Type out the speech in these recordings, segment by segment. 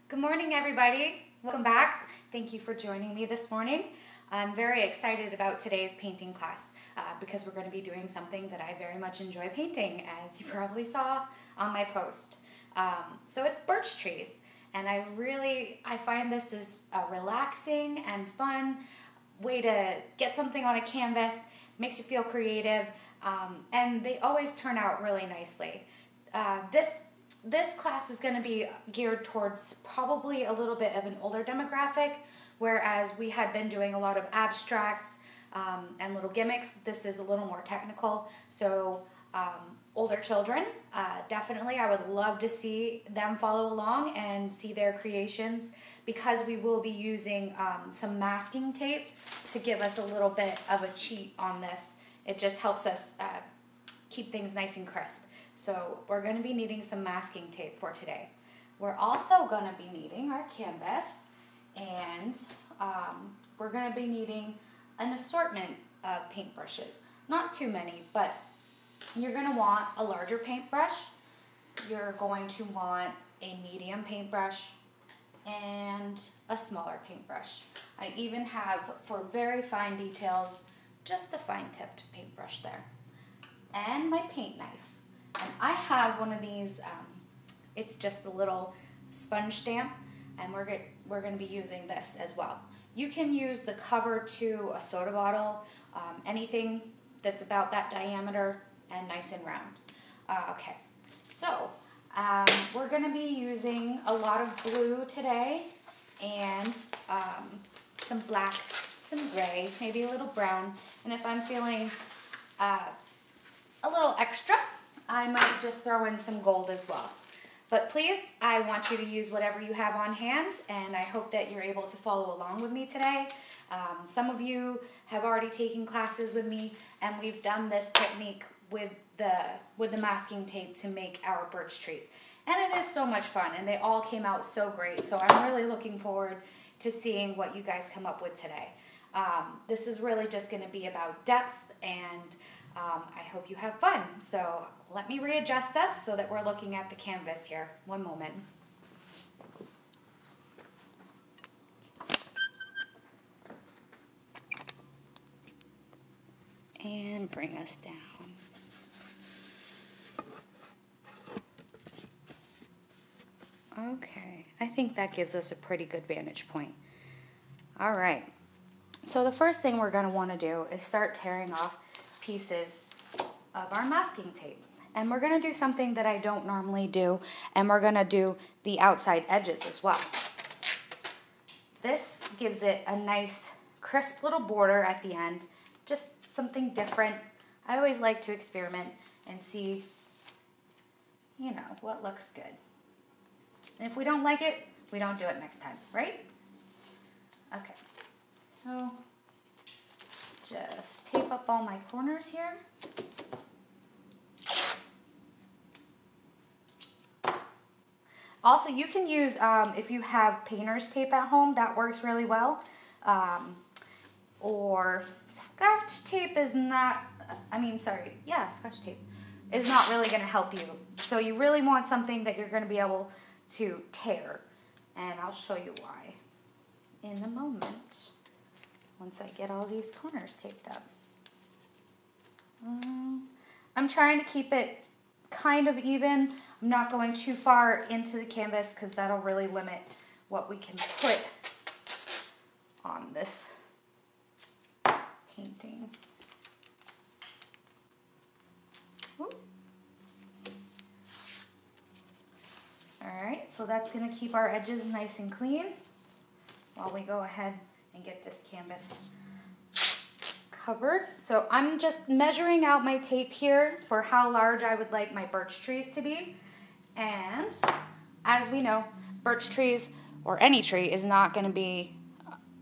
Good morning, everybody. Welcome back. Thank you for joining me this morning. I'm very excited about today's painting class because we're going to be doing something that I very much enjoy painting, as you probably saw on my post. So it's birch trees, and I find this is a relaxing and fun way to get something on a canvas. Makes you feel creative, and they always turn out really nicely. This class is going to be geared towards probably a little bit of an older demographic, whereas we had been doing a lot of abstracts and little gimmicks. This is a little more technical, so older children, definitely I would love to see them follow along and see their creations, because we will be using some masking tape to give us a little bit of a cheat on this. It just helps us keep things nice and crisp. So we're going to be needing some masking tape for today. We're also going to be needing our canvas, and we're going to be needing an assortment of paintbrushes. Not too many, but you're going to want a larger paintbrush. You're going to want a medium paintbrush and a smaller paintbrush. I even have, for very fine details, just a fine-tipped paintbrush there. And my paint knife. And I have one of these, it's just a little sponge stamp, and we're going to be using this as well. You can use the cover to a soda bottle, anything that's about that diameter and nice and round. Okay, so we're going to be using a lot of blue today, and some black, some gray, maybe a little brown, and if I'm feeling a little extra, I might just throw in some gold as well. But please, I want you to use whatever you have on hand, and I hope that you're able to follow along with me today. Some of you have already taken classes with me, and we've done this technique with the masking tape to make our birch trees. And it is so much fun, and they all came out so great, so I'm really looking forward to seeing what you guys come up with today. This is really just going to be about depth, and I hope you have fun. So let me readjust this so that we're looking at the canvas here. One moment. And bring us down. Okay, I think that gives us a pretty good vantage point. All right, so the first thing we're going to want to do is start tearing off pieces of our masking tape. And we're going to do something that I don't normally do, and we're going to do the outside edges as well. This gives it a nice crisp little border at the end, just something different. I always like to experiment and see, you know, what looks good. And if we don't like it, we don't do it next time, right? Okay, so just tape up all my corners here. Also, you can use, if you have painter's tape at home, that works really well. Or Scotch tape is not, Scotch tape is not really going to help you. So you really want something that you're going to be able to tear. And I'll show you why in a moment, once I get all these corners taped up. I'm trying to keep it kind of even. I'm not going too far into the canvas because that'll really limit what we can put on this painting. Alright, so that's going to keep our edges nice and clean while we go ahead and get this canvas covered. So I'm just measuring out my tape here for how large I would like my birch trees to be. And as we know, birch trees, or any tree, is not going to be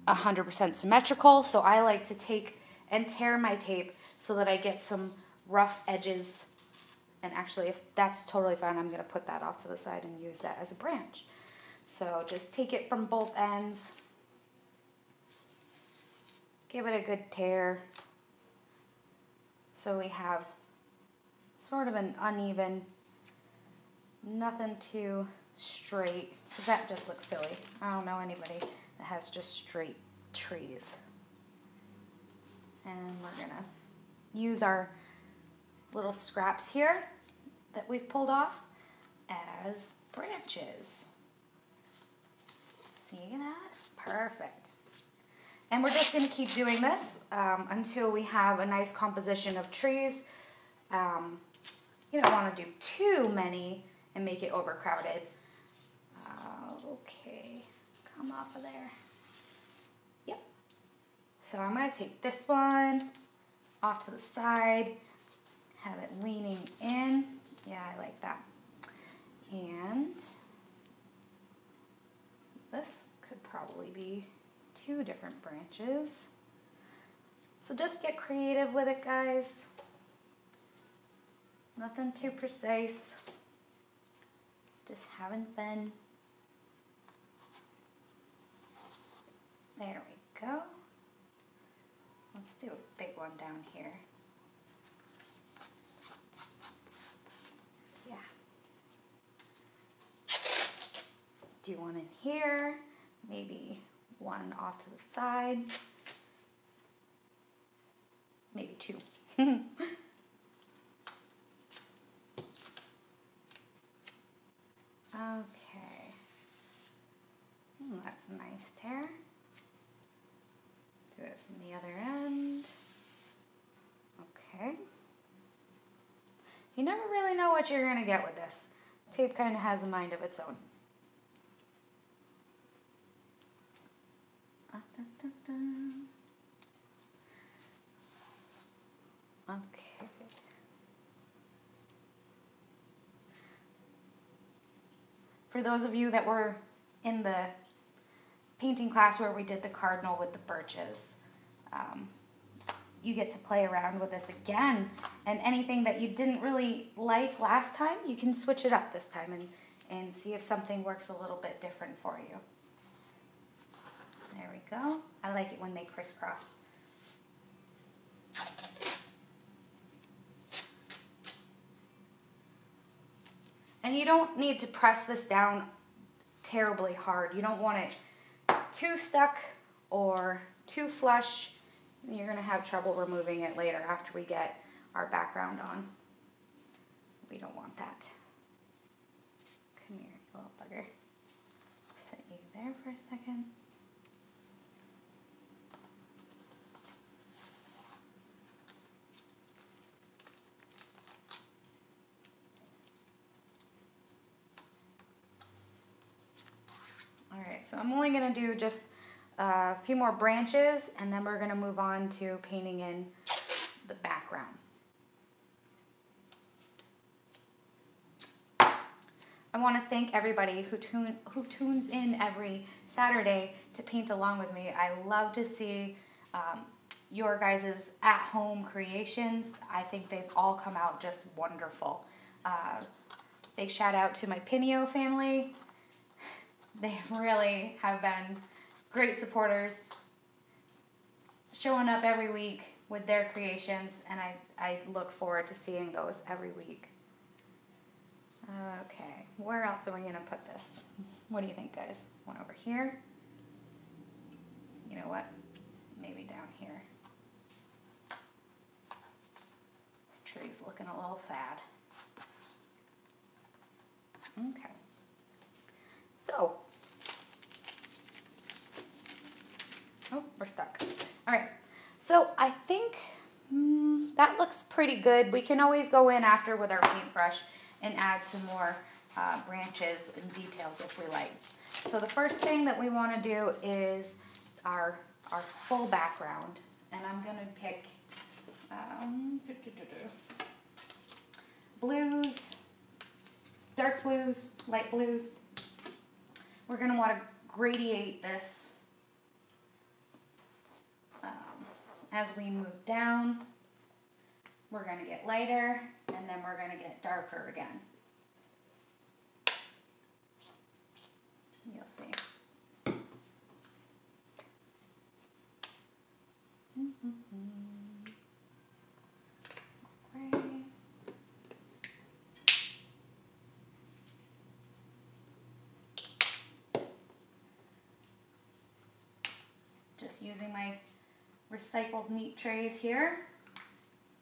100% symmetrical. So I like to take and tear my tape so that I get some rough edges. And actually, if that's totally fine, I'm going to put that off to the side and use that as a branch. So just take it from both ends. Give it a good tear. So we have sort of an uneven, nothing too straight, because that just looks silly. I don't know anybody that has just straight trees. And we're gonna use our little scraps here that we've pulled off as branches. See that? Perfect. And we're just gonna keep doing this until we have a nice composition of trees. You don't want to do too many and make it overcrowded. Okay, come off of there. Yep. So I'm going to take this one off to the side, have it leaning in. Yeah, I like that. And this could probably be 2 different branches. So just get creative with it, guys. Nothing too precise. Just having fun. There we go. Let's do a big one down here. Yeah. Do one in here. Maybe one off to the side. Maybe 2. Okay, that's nice, Tara. Do it from the other end. Okay. You never really know what you're going to get with this. Tape kind of has a mind of its own. Okay. For those of you that were in the painting class where we did the cardinal with the birches, you get to play around with this again. And anything that you didn't really like last time, you can switch it up this time and see if something works a little bit different for you. There we go. I like it when they crisscross. And you don't need to press this down terribly hard. You don't want it too stuck or too flush. You're going to have trouble removing it later after we get our background on. We don't want that. Come here, you little bugger. Set you there for a second. Alright, so I'm only going to do just a few more branches, and then we're going to move on to painting in the background. I want to thank everybody who tunes in every Saturday to paint along with me. I love to see your guys' at-home creations. I think they've all come out just wonderful. Big shout out to my Pinio family. They really have been great supporters, showing up every week with their creations, and I look forward to seeing those every week. Okay, where else are we going to put this? What do you think, guys? One over here? You know what? Maybe down here. This tree's looking a little sad. Okay. So, oh, we're stuck. All right, so I think that looks pretty good. We can always go in after with our paintbrush and add some more branches and details if we like. So the first thing that we want to do is our full background, and I'm going to pick blues, dark blues, light blues. We're going to want to gradiate this as we move down. We're going to get lighter, and then we're going to get darker again. You'll see. Just using my recycled meat trays here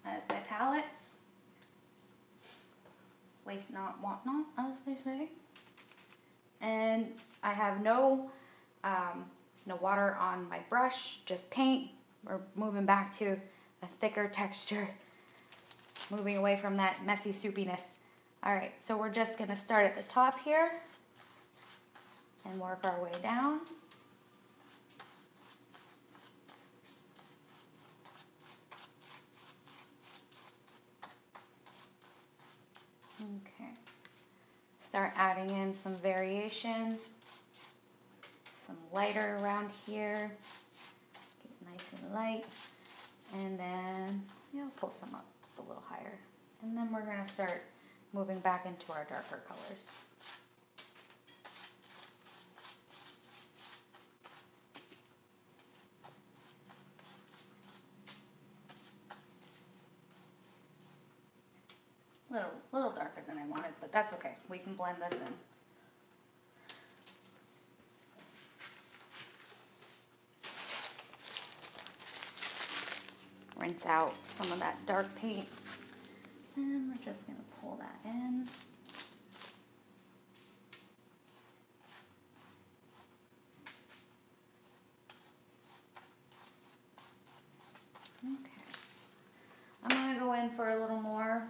as my palettes. Waste not, want not, as they say. And I have no water on my brush, just paint. We're moving back to a thicker texture, moving away from that messy soupiness. All right, so we're just gonna start at the top here and work our way down. Okay, start adding in some variation, some lighter around here, get it nice and light, and then pull some up a little higher. And then we're gonna start moving back into our darker colors. Little darker than I wanted, but that's okay. We can blend this in. Rinse out some of that dark paint, and we're just gonna pull that in. Okay. I'm gonna go in for a little more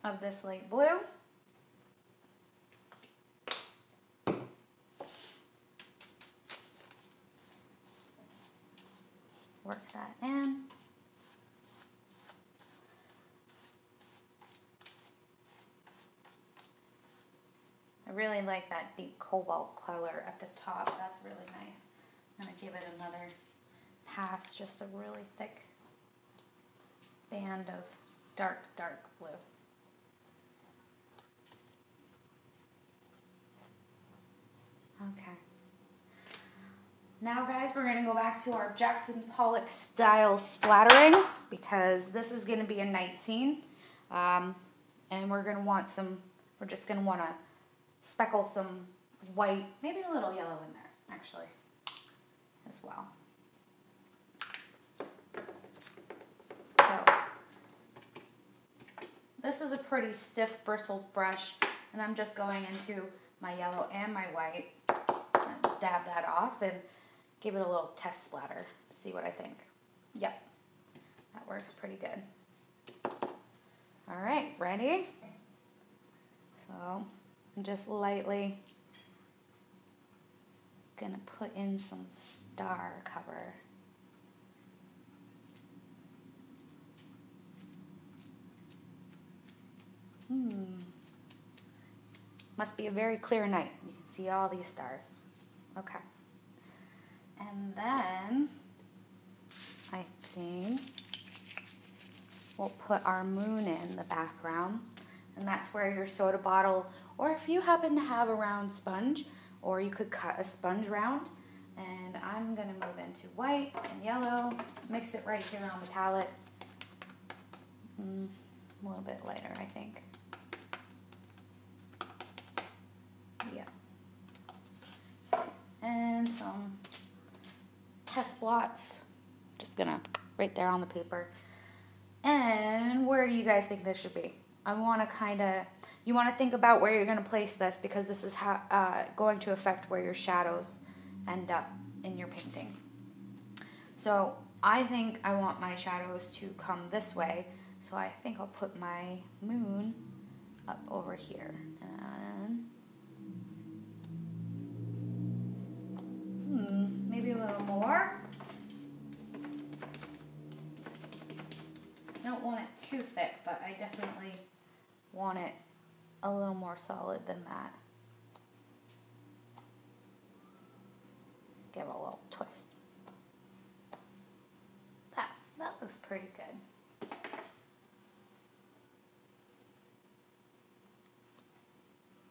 of this light blue. Work that in. I really like that deep cobalt color at the top. That's really nice. I'm gonna give it another pass, just a really thick band of dark blue. Okay. Now guys, we're going to go back to our Jackson Pollock style splattering, because this is going to be a night scene. And we're going to want we're just going to want to speckle some white, maybe a little yellow in there, actually, as well. So, this is a pretty stiff bristled brush, and I'm just going into my yellow and my white, and dab that off and give it a little test splatter, see what I think. Yep, that works pretty good. All right, ready? So I'm just lightly gonna put in some star cover. Must be a very clear night. You can see all these stars. Okay. And then I think we'll put our moon in the background, and that's where your soda bottle, or if you happen to have a round sponge, or you could cut a sponge round. And I'm gonna move into white and yellow, mix it right here on the palette. A little bit lighter, I think. Yeah. And some test blots. Just gonna right there on the paper. And where do you guys think this should be? I want to you want to think about where you're going to place this, because this is how going to affect where your shadows end up in your painting. So I think I want my shadows to come this way, so I think I'll put my moon up over here. And maybe a little more. I don't want it too thick, but I definitely want it a little more solid than that. Give it a little twist. That looks pretty good.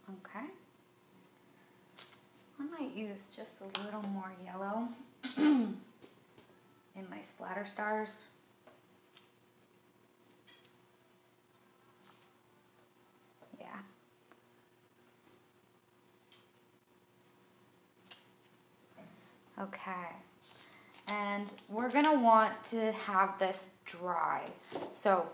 Okay. I might use just a little more yellow in my splatter stars. Yeah. Okay. And we're gonna want to have this dry. So,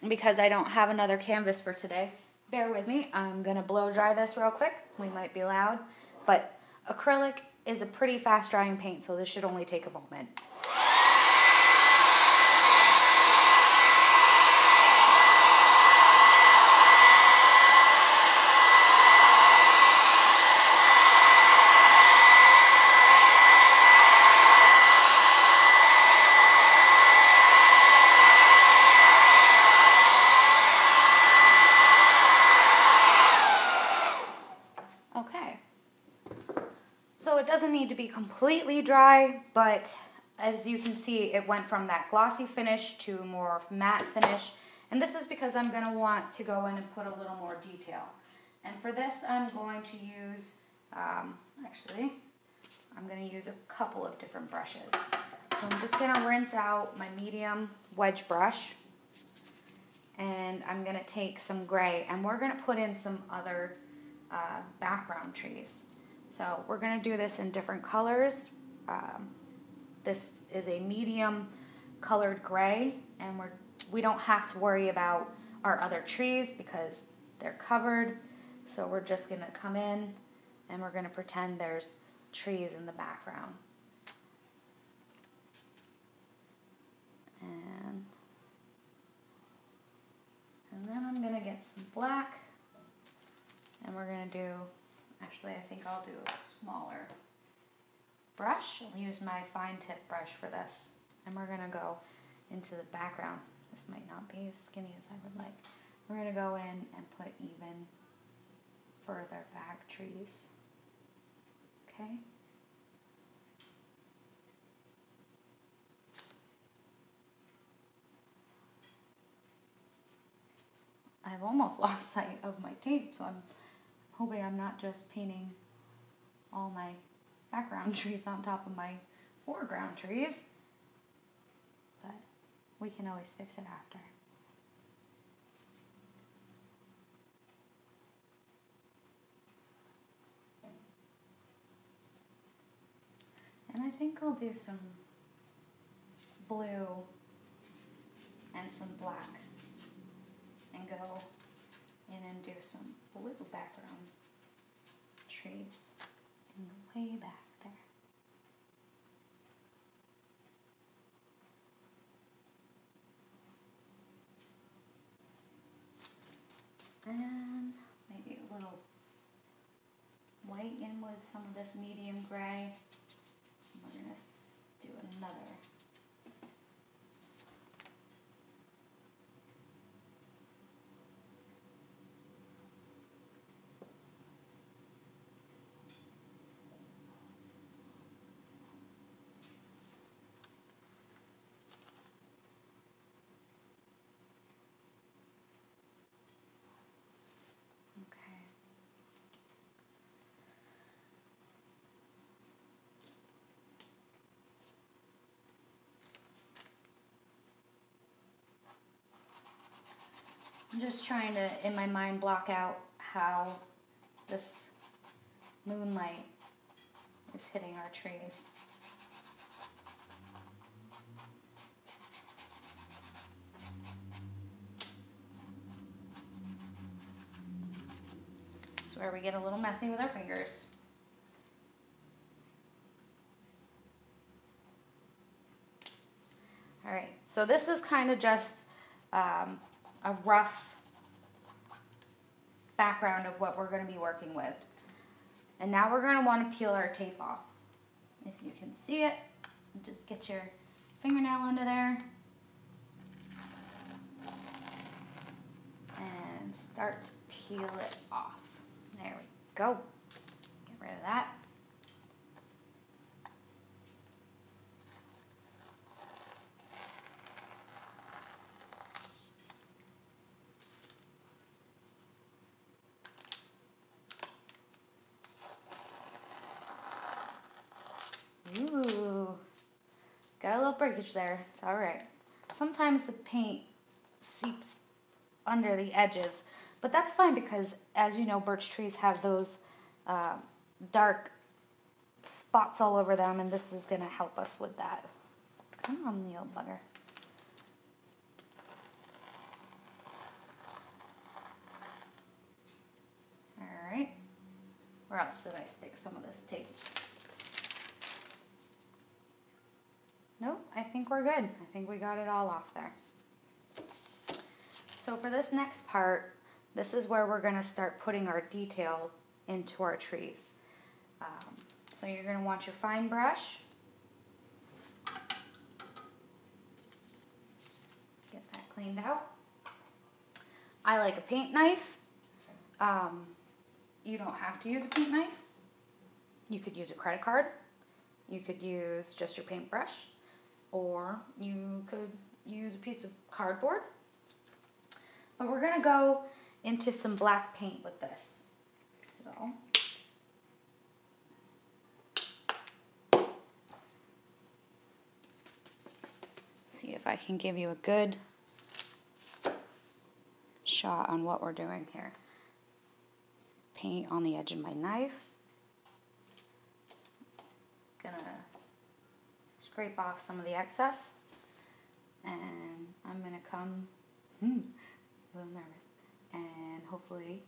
because I don't have another canvas for today, bear with me. I'm gonna blow dry this real quick. We might be loud, but acrylic is a pretty fast drying paint, so this should only take a moment. Okay, so it doesn't need to be completely dry, but as you can see, it went from that glossy finish to more matte finish. And this is because I'm going to want to go in and put a little more detail. And for this, I'm going to use, actually, I'm going to use a couple of different brushes. So I'm just going to rinse out my medium wedge brush. And I'm going to take some gray, and we're going to put in some other background trees. So we're going to do this in different colors. This is a medium colored gray, and we don't have to worry about our other trees because they're covered. So we're just going to come in and we're going to pretend there's trees in the background. And then I'm going to get some black, and we're going to do, actually I think I'll do a smaller brush. I'll use my fine tip brush for this, and we're going to go into the background. This might not be as skinny as I would like. We're going to go in and put even further back trees. Okay? I've almost lost sight of my tape, so I'm hoping I'm not just painting all my background trees on top of my foreground trees. But we can always fix it after. And I think I'll do some blue and some black and go in and do some blue background trees in the way back there. And maybe a little white in with some of this medium gray. We're going to do another. I'm just trying to, in my mind, block out how this moonlight is hitting our trees. It's where we get a little messy with our fingers. Alright, so this is kind of just a rough background of what we're going to be working with. And now we're going to want to peel our tape off. If you can see it, just get your fingernail under there and start to peel it off. There we go. Get rid of that. Ooh, got a little breakage there. It's all right. Sometimes the paint seeps under the edges, but that's fine because, as you know, birch trees have those dark spots all over them, and this is going to help us with that. Come on, little bugger. Alright. Where else did I stick some of this tape? Nope, I think we're good. I think we got it all off there. So for this next part, this is where we're going to start putting our detail into our trees. So you're going to want your fine brush. Get that cleaned out. I like a paint knife. You don't have to use a paint knife. You could use a credit card. You could use just your paintbrush. Or you could use a piece of cardboard. But we're going to go into some black paint with this. So, see if I can give you a good shot on what we're doing here. Paint on the edge of my knife. Gonna scrape off some of the excess. And I'm gonna come, a little nervous, and hopefully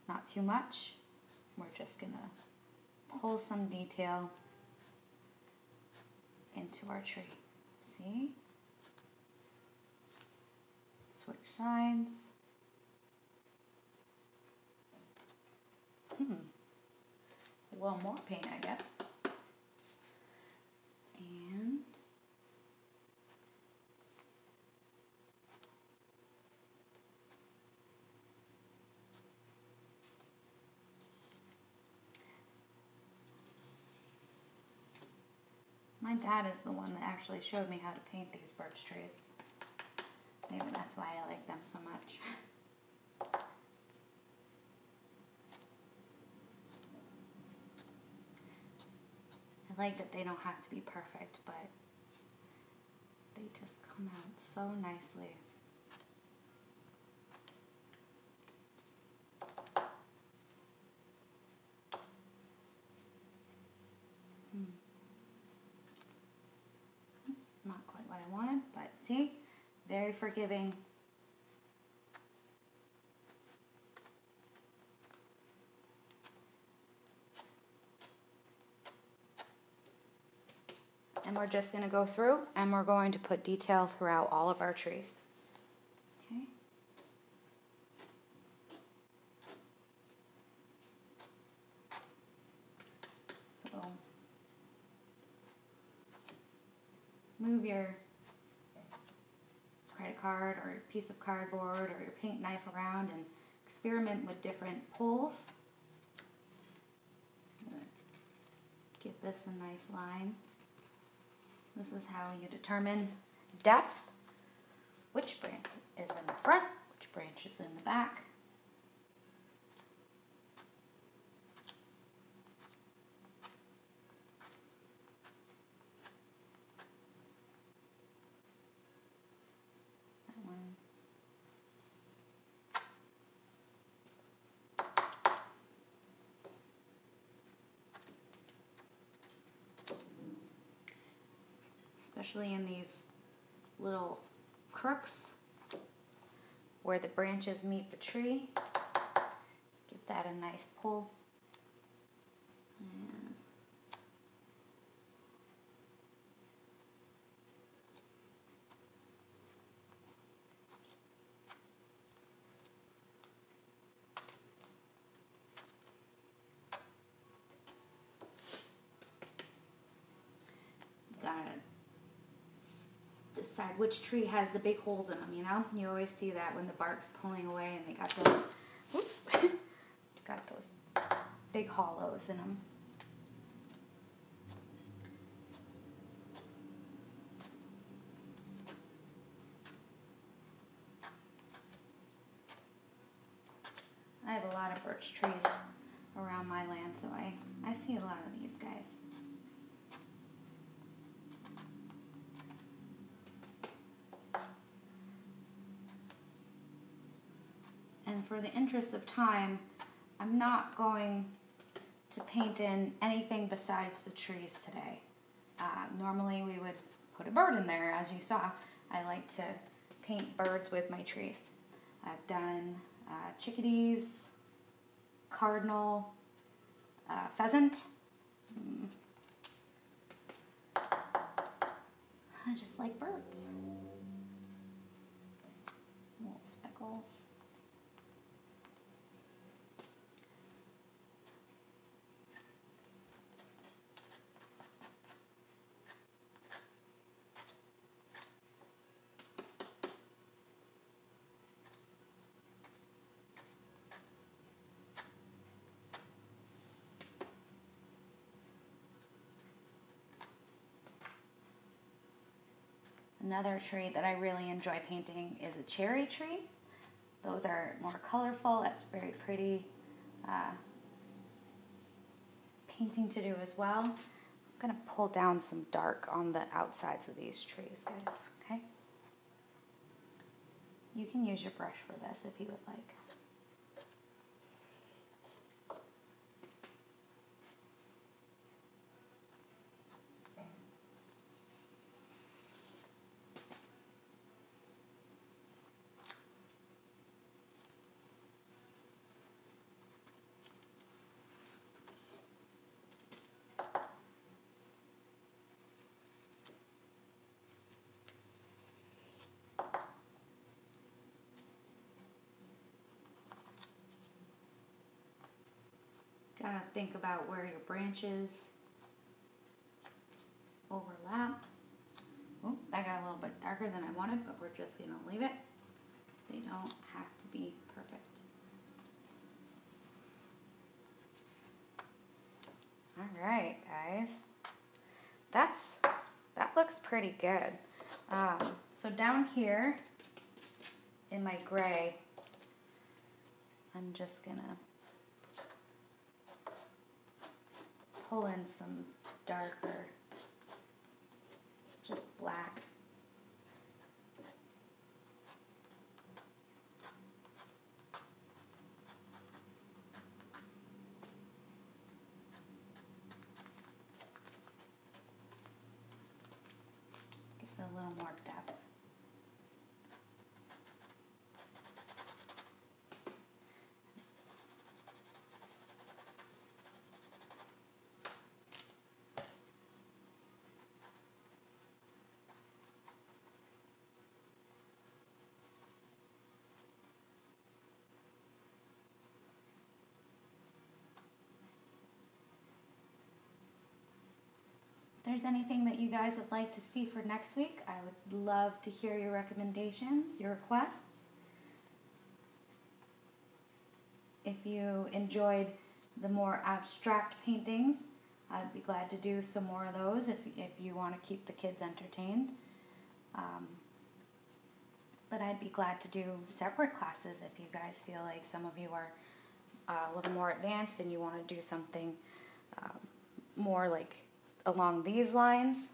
not too much. We're just gonna pull some detail into our tree. See? Switch sides. A little more paint, I guess. And my dad is the one that actually showed me how to paint these birch trees. Maybe that's why I like them so much. I like that they don't have to be perfect, but they just come out so nicely. Not quite what I wanted, but see? Very forgiving. And we're just going to go through and we're going to put detail throughout all of our trees. Okay. So move your credit card or your piece of cardboard or your paint knife around and experiment with different pulls. Give this a nice line. This is how you determine depth, which branch is in the front, which branch is in the back. That one. Especially in these little crooks where the branches meet the tree. Give that a nice pull. And gotta decide which tree has the big holes in them, you know? You always see that when the bark's pulling away and they got those, oops, got those big hollows in them. I have a lot of birch trees around my land, so I see a lot of these guys. And for the interest of time, I'm not going to paint in anything besides the trees today. Normally we would put a bird in there, as you saw. I like to paint birds with my trees. I've done chickadees, cardinal, pheasant. I just like birds. Little speckles. Another tree that I really enjoy painting is a cherry tree. Those are more colorful. That's very pretty painting to do as well. I'm going to pull down some dark on the outsides of these trees, guys, okay? You can use your brush for this if you would like. Gotta think about where your branches overlap. Oh, that got a little bit darker than I wanted, but we're just gonna leave it. They don't have to be perfect. All right, guys. That looks pretty good. So down here in my gray, I'm just gonna pull in some darker, just black. Give it a little more depth. If there's anything that you guys would like to see for next week, I would love to hear your recommendations, your requests. If you enjoyed the more abstract paintings, I'd be glad to do some more of those if you want to keep the kids entertained. But I'd be glad to do separate classes if you guys feel like some of you are a little more advanced and you want to do something more like along these lines.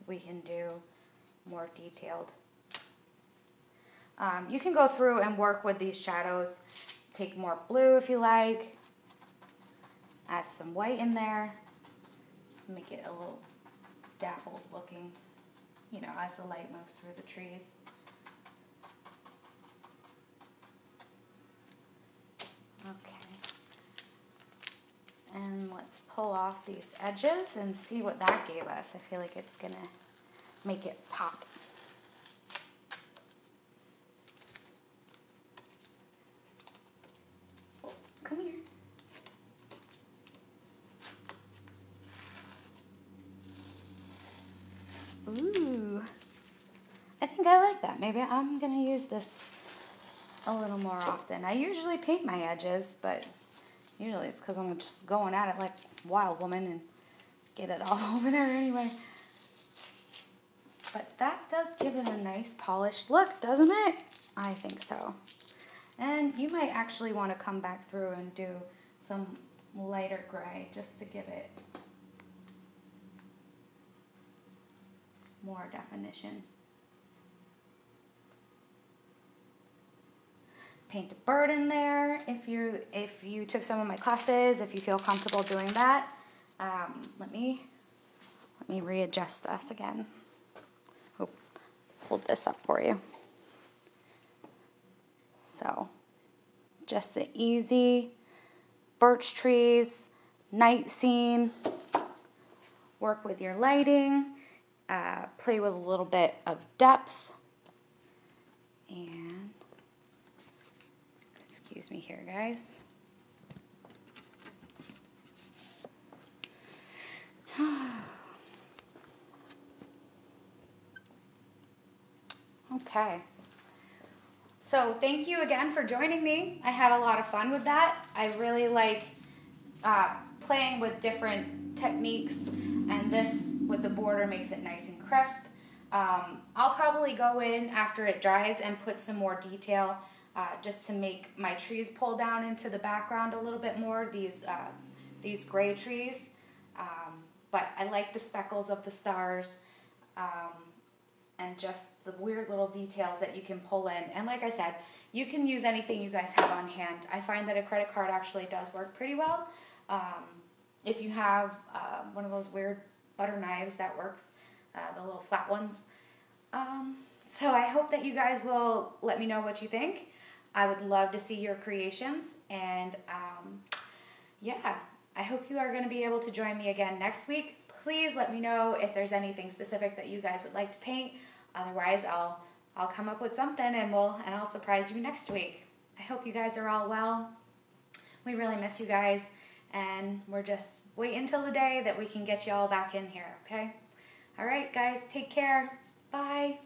We can do more detailed. You can go through and work with these shadows. Take more blue if you like. Add some white in there. Just make it a little dappled looking, you know, as the light moves through the trees. Okay. And let's pull off these edges and see what that gave us. I feel like it's gonna make it pop. Oh, come here. Ooh, I think I like that. Maybe I'm gonna use this a little more often. I usually paint my edges, but usually it's because I'm just going at it like a wild woman and get it all over there anyway. But that does give it a nice polished look, doesn't it? I think so. And you might actually want to come back through and do some lighter gray just to give it more definition. paint a bird in there if you took some of my classes, if you feel comfortable doing that. Let me readjust us again. Oh, hold this up for you. So, just the easy birch trees, night scene, work with your lighting, play with a little bit of depth, and excuse me here, guys. Okay. So thank you again for joining me. I had a lot of fun with that. I really like playing with different techniques, and this with the border makes it nice and crisp. I'll probably go in after it dries and put some more detail just to make my trees pull down into the background a little bit more, these gray trees. But I like the speckles of the stars and just the weird little details that you can pull in. And like I said, you can use anything you guys have on hand. I find that a credit card actually does work pretty well. If you have one of those weird butter knives, that works, the little flat ones. So I hope that you guys will let me know what you think. I would love to see your creations, and yeah, I hope you are going to be able to join me again next week. Please let me know if there's anything specific that you guys would like to paint. Otherwise, I'll come up with something and I'll surprise you next week. I hope you guys are all well. We really miss you guys, and we're just waiting until the day that we can get you all back in here, okay? All right, guys, take care. Bye.